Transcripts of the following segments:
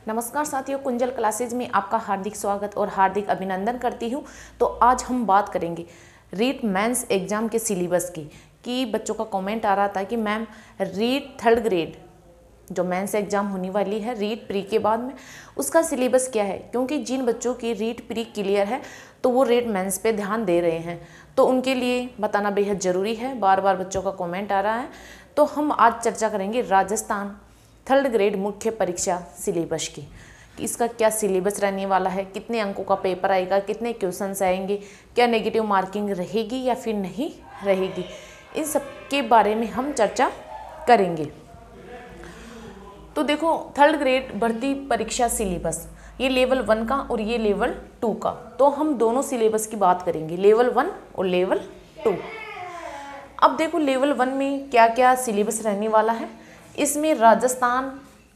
नमस्कार साथियों, कुंजल क्लासेज में आपका हार्दिक स्वागत और हार्दिक अभिनंदन करती हूँ। तो आज हम बात करेंगे रीट मेंस एग्जाम के सिलेबस की। कि बच्चों का कमेंट आ रहा था कि मैम रीट थर्ड ग्रेड जो मेंस एग्जाम होने वाली है रीट प्री के बाद में, उसका सिलेबस क्या है। क्योंकि जिन बच्चों की रीट प्री क्लियर है तो वो रीट मेंस पे ध्यान दे रहे हैं, तो उनके लिए बताना बेहद ज़रूरी है। बार बार बच्चों का कमेंट आ रहा है। तो हम आज चर्चा करेंगे राजस्थान थर्ड ग्रेड मुख्य परीक्षा सिलेबस की, कि इसका क्या सिलेबस रहने वाला है, कितने अंकों का पेपर आएगा, कितने क्वेश्चंस आएंगे, क्या नेगेटिव मार्किंग रहेगी या फिर नहीं रहेगी, इन सब के बारे में हम चर्चा करेंगे। तो देखो, थर्ड ग्रेड भर्ती परीक्षा सिलेबस ये लेवल 1 का और ये लेवल 2 का, तो हम दोनों सिलेबस की बात करेंगे, लेवल 1 और लेवल 2। अब देखो लेवल 1 में क्या क्या सिलेबस रहने वाला है। इसमें राजस्थान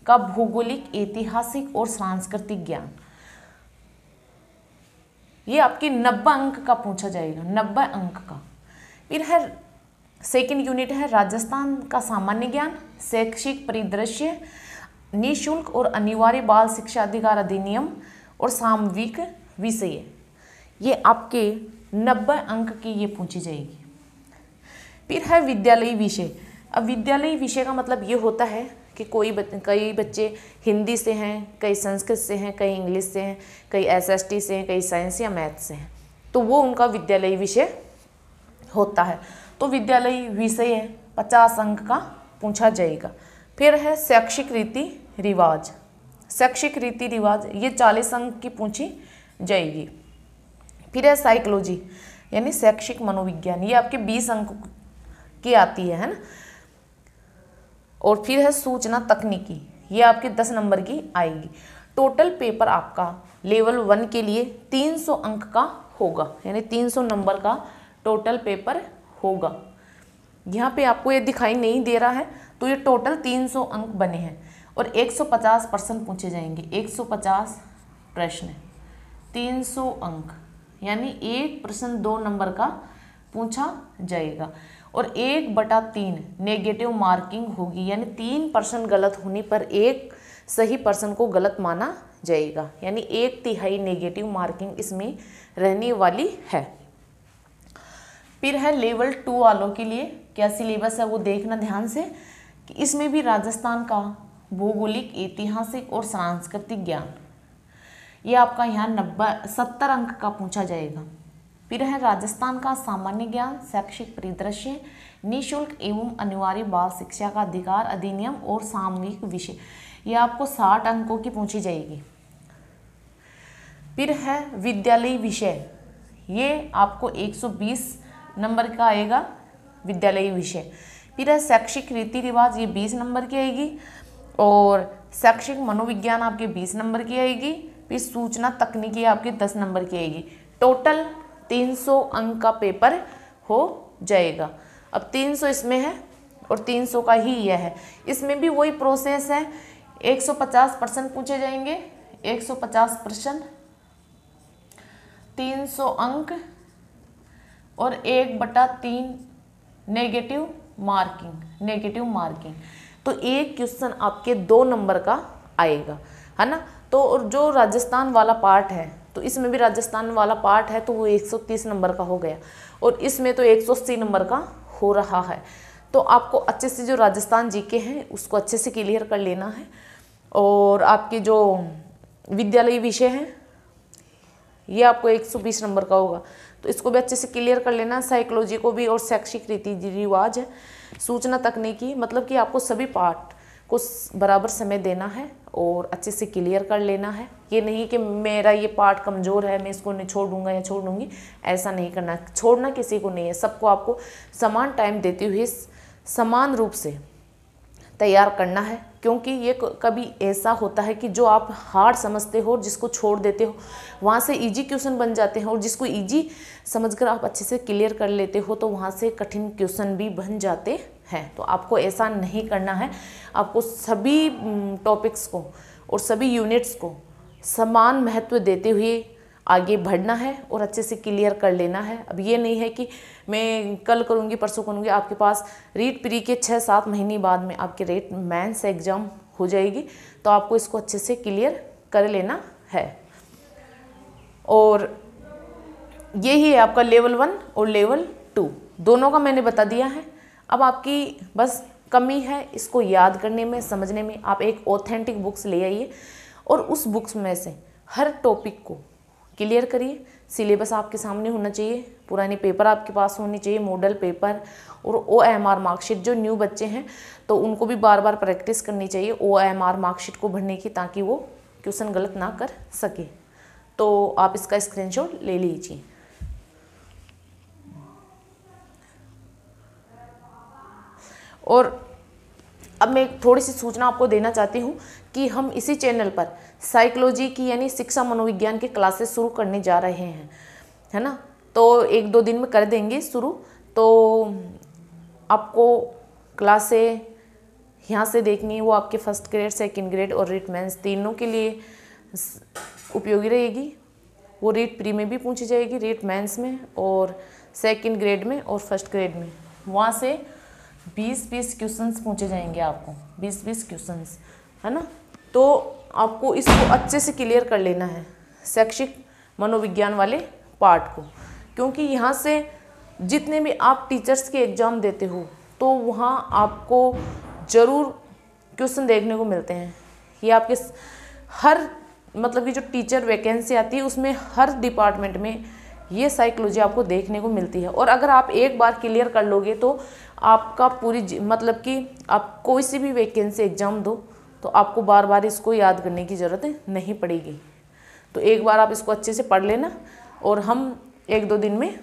का भौगोलिक, ऐतिहासिक और सांस्कृतिक ज्ञान, ये आपके 90 अंक का पूछा जाएगा, 90 अंक का। फिर है सेकंड यूनिट है राजस्थान का सामान्य ज्ञान, शैक्षिक परिदृश्य, निःशुल्क और अनिवार्य बाल शिक्षा अधिकार अधिनियम और सामयिक विषय, ये आपके 90 अंक की ये पूछी जाएगी। फिर है विद्यालयी विषय। अब विद्यालयी विषय का मतलब ये होता है कि कई बच्चे हिंदी से हैं, कई संस्कृत से हैं, कई इंग्लिश से हैं, कई एसएसटी से हैं, कई साइंस या मैथ से हैं, तो वो उनका विद्यालयी विषय होता है। तो विद्यालयी विषय 50 अंक का पूछा जाएगा। फिर है शैक्षिक रीति रिवाज। शैक्षिक रीति रिवाज ये 40 अंक की पूछी जाएगी। फिर है साइकोलॉजी यानी शैक्षिक मनोविज्ञान, ये आपके 20 अंक की आती है ना। और फिर है सूचना तकनीकी, ये आपके 10 नंबर की आएगी। टोटल पेपर आपका लेवल 1 के लिए 300 अंक का होगा, यानी 300 नंबर का टोटल पेपर होगा। यहाँ पे आपको ये दिखाई नहीं दे रहा है, तो ये टोटल 300 अंक बने हैं और 150 प्रश्न पूछे जाएंगे। 150 प्रश्न, 300 अंक, यानी एक प्रश्न 2 नंबर का पूछा जाएगा और 1/3 नेगेटिव मार्किंग होगी, यानी 3% गलत होने पर एक सही पर्सन को गलत माना जाएगा, यानी 1/3 नेगेटिव मार्किंग इसमें रहने वाली है। फिर है लेवल 2 वालों के लिए क्या सिलेबस है वो देखना ध्यान से, कि इसमें भी राजस्थान का भौगोलिक, ऐतिहासिक और सांस्कृतिक ज्ञान, ये आपका यहाँ 70 अंक का पूछा जाएगा। फिर है राजस्थान का सामान्य ज्ञान, शैक्षिक परिदृश्य, निःशुल्क एवं अनिवार्य बाल शिक्षा का अधिकार अधिनियम और सामयिक विषय, ये आपको 60 अंकों की पूछी जाएगी। फिर है विद्यालयी विषय, ये आपको 120 नंबर का आएगा विद्यालयी विषय। फिर है शैक्षिक रीति रिवाज, ये 20 नंबर की आएगी और शैक्षिक मनोविज्ञान आपके 20 नंबर की आएगी। फिर सूचना तकनीकी आपके 10 नंबर की आएगी। टोटल 300 अंक का पेपर हो जाएगा। अब 300 इसमें है और 300 का ही यह है। इसमें भी वही प्रोसेस है, 150 प्रश्न पूछे जाएंगे, 150 प्रश्न, 300 अंक और 1/3 नेगेटिव मार्किंग। तो एक क्वेश्चन आपके 2 नंबर का आएगा, है ना। तो और जो राजस्थान वाला पार्ट है, तो इसमें भी राजस्थान वाला पार्ट है, तो वो 130 नंबर का हो गया और इसमें तो 180 नंबर का हो रहा है। तो आपको अच्छे से जो राजस्थान जीके हैं उसको अच्छे से क्लियर कर लेना है। और आपके जो विद्यालयी विषय हैं ये आपको 120 नंबर का होगा, तो इसको भी अच्छे से क्लियर कर लेना। साइकोलॉजी को भी, और शैक्षिक रीति रिवाज है, सूचना तकनीकी, मतलब कि आपको सभी पार्ट को बराबर समय देना है और अच्छे से क्लियर कर लेना है। ये नहीं कि मेरा ये पार्ट कमज़ोर है मैं इसको नहीं छोड़ दूंगा या छोड़ दूंगी, ऐसा नहीं करना। छोड़ना किसी को नहीं है, सबको आपको समान टाइम देते हुए समान रूप से तैयार करना है। क्योंकि ये कभी ऐसा होता है कि जो आप हार्ड समझते हो और जिसको छोड़ देते हो वहाँ से इजी क्वेश्चन बन जाते हैं, और जिसको इजी समझकर आप अच्छे से क्लियर कर लेते हो तो वहाँ से कठिन क्वेश्चन भी बन जाते हैं। तो आपको ऐसा नहीं करना है, आपको सभी टॉपिक्स को और सभी यूनिट्स को समान महत्व देते हुए आगे बढ़ना है और अच्छे से क्लियर कर लेना है। अब ये नहीं है कि मैं कल करूँगी परसों करूँगी, आपके पास रीट प्री के 6-7 महीने बाद में आपके रीट मेंस एग्जाम हो जाएगी। तो आपको इसको अच्छे से क्लियर कर लेना है। और यही है आपका लेवल 1 और लेवल 2 दोनों का मैंने बता दिया है। अब आपकी बस कमी है इसको याद करने में, समझने में। आप एक ऑथेंटिक बुक्स ले आइए और उस बुक्स में से हर टॉपिक को क्लियर करिए। सिलेबस आपके सामने होना चाहिए, पुराने पेपर आपके पास होने चाहिए, मॉडल पेपर और OMR मार्कशीट। जो न्यू बच्चे हैं तो उनको भी बार बार प्रैक्टिस करनी चाहिए OMR मार्कशीट को भरने की, ताकि वो क्वेश्चन गलत ना कर सके। तो आप इसका स्क्रीनशॉट ले लीजिए। और अब मैं थोड़ी सी सूचना आपको देना चाहती हूँ कि हम इसी चैनल पर साइकोलॉजी की यानी शिक्षा मनोविज्ञान की क्लासेस शुरू करने जा रहे हैं, है ना। तो 1-2 दिन में कर देंगे शुरू। तो आपको क्लासें यहाँ से देखनी है, वो आपके फर्स्ट ग्रेड, सेकंड ग्रेड और रीट मेंस तीनों के लिए उपयोगी रहेगी। वो रीट प्री में भी पूछी जाएगी, रीट मेंस में और सेकंड ग्रेड में और फर्स्ट ग्रेड में। वहाँ से 20-20 क्वेश्चंस पूछे जाएंगे आपको, 20-20 क्वेश्चंस, है ना। तो आपको इसको अच्छे से क्लियर कर लेना है, शैक्षिक मनोविज्ञान वाले पार्ट को, क्योंकि यहाँ से जितने भी आप टीचर्स के एग्ज़ाम देते हो तो वहाँ आपको ज़रूर क्वेश्चन देखने को मिलते हैं। ये आपके हर मतलब कि जो टीचर वैकेंसी आती है उसमें हर डिपार्टमेंट में ये साइकोलॉजी आपको देखने को मिलती है। और अगर आप एक बार क्लियर कर लोगे तो आपका पूरी मतलब कि आप कोई सी भी वैकेंसी एग्ज़ाम दो तो आपको बार बार इसको याद करने की ज़रूरत नहीं पड़ेगी। तो एक बार आप इसको अच्छे से पढ़ लेना और हम 1-2 दिन में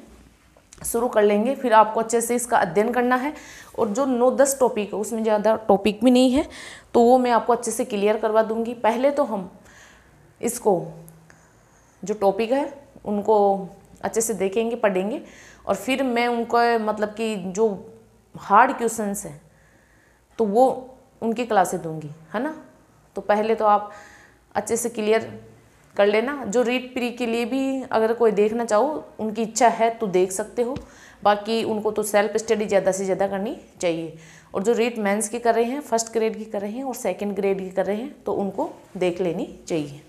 शुरू कर लेंगे। फिर आपको अच्छे से इसका अध्ययन करना है और जो 9-10 टॉपिक है उसमें ज़्यादा टॉपिक भी नहीं है तो वो मैं आपको अच्छे से क्लियर करवा दूँगी। पहले तो हम इसको जो टॉपिक है उनको अच्छे से देखेंगे, पढ़ेंगे और फिर मैं उनको मतलब कि जो हार्ड क्वेश्चंस हैं तो वो उनकी क्लासें दूंगी, है ना। तो पहले तो आप अच्छे से क्लियर कर लेना। जो रीट प्री के लिए भी अगर कोई देखना चाहो, उनकी इच्छा है तो देख सकते हो, बाकी उनको तो सेल्फ स्टडी ज़्यादा से ज़्यादा करनी चाहिए। और जो रीट मेंस की कर रहे हैं, फर्स्ट ग्रेड की कर रहे हैं और सेकंड ग्रेड की कर रहे हैं तो उनको देख लेनी चाहिए।